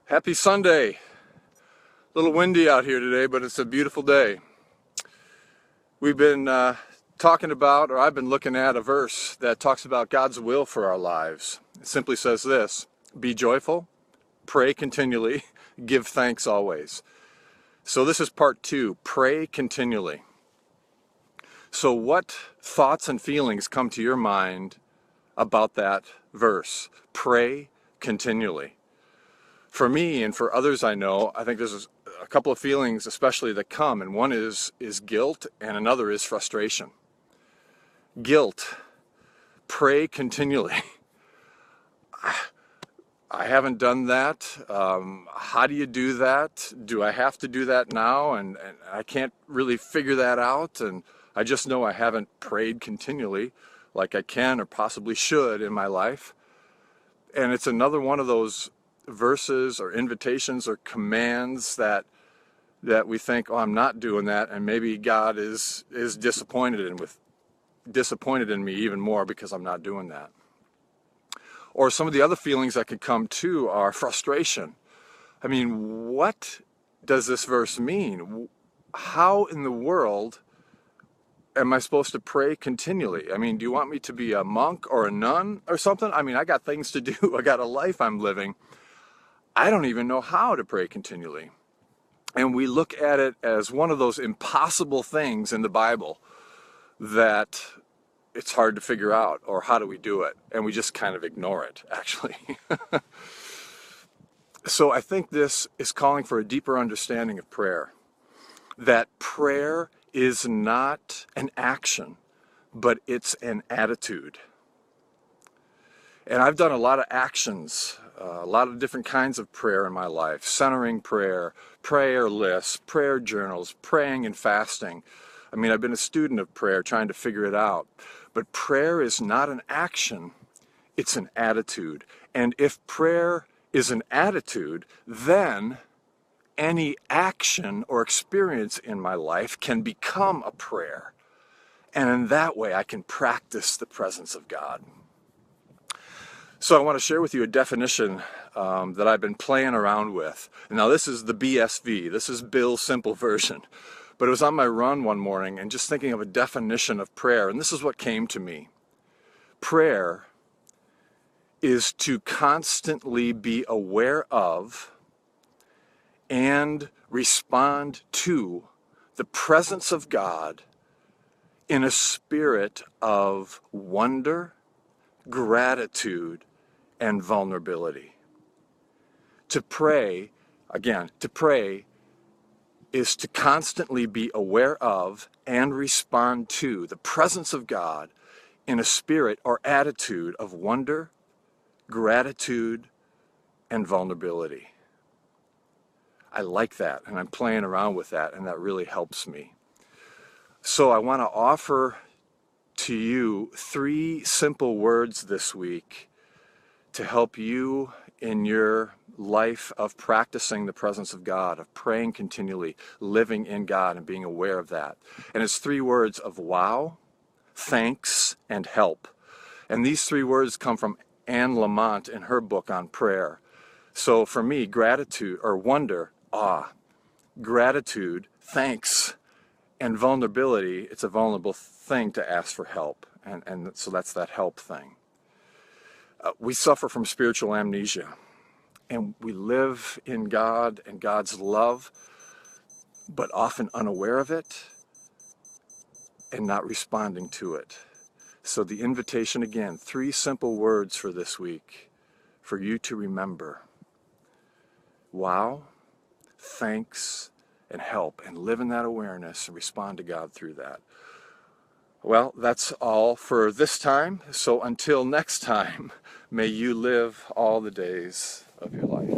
Happy Sunday. A little windy out here today, but it's a beautiful day. We've been talking about, or I've been looking at a verse that talks about God's will for our lives. It simply says this: be joyful, pray continually, give thanks always. So this is part 2, pray continually. So what thoughts and feelings come to your mind about that verse? Pray continually. For me and for others I know, I think there's a couple of feelings especially that come, and one is guilt and another is frustration. Guilt. Pray continually. I haven't done that. How do you do that? Do I have to do that now? And I can't really figure that out, and I just know I haven't prayed continually like I can or possibly should in my life. And it's another one of those verses or invitations or commands that we think, oh, I'm not doing that, and maybe God is disappointed in me even more because I'm not doing that. Or some of the other feelings that could come too are frustration. I mean, what does this verse mean? How in the world am I supposed to pray continually? I mean, do you want me to be a monk or a nun or something? I mean, I got things to do. I got a life I'm living. I don't even know how to pray continually. And we look at it as one of those impossible things in the Bible that it's hard to figure out, or how do we do it? And we just kind of ignore it, actually. So I think this is calling for a deeper understanding of prayer. That prayer is not an action, but it's an attitude. And I've done a lot of actions, a lot of different kinds of prayer in my life: centering prayer, prayer lists, prayer journals, praying and fasting. I mean, I've been a student of prayer, trying to figure it out. But prayer is not an action, it's an attitude. And if prayer is an attitude, then any action or experience in my life can become a prayer. And in that way, I can practice the presence of God. So I want to share with you a definition that I've been playing around with. Now this is the BSV, this is Bill's simple version. But it was on my run one morning and just thinking of a definition of prayer, and this is what came to me. Prayer is to constantly be aware of and respond to the presence of God in a spirit of wonder, gratitude, and vulnerability. To pray is to constantly be aware of and respond to the presence of God in a spirit or attitude of wonder, gratitude, and vulnerability. I like that, and I'm playing around with that, and that really helps me. So I want to offer to you 3 simple words this week to help you in your life of practicing the presence of God, of praying continually, living in God and being aware of that. And it's 3 words of wow, thanks, and help. And these 3 words come from Anne Lamott in her book on prayer. So for me, gratitude or wonder, awe, gratitude, thanks, and vulnerability. It's a vulnerable thing to ask for help. And so that's that help thing. We suffer from spiritual amnesia, and we live in God and God's love, but often unaware of it and not responding to it. So the invitation again, 3 simple words for this week for you to remember: wow, thanks, and help, and live in that awareness and respond to God through that. Well, that's all for this time. So until next time, may you live all the days of your life.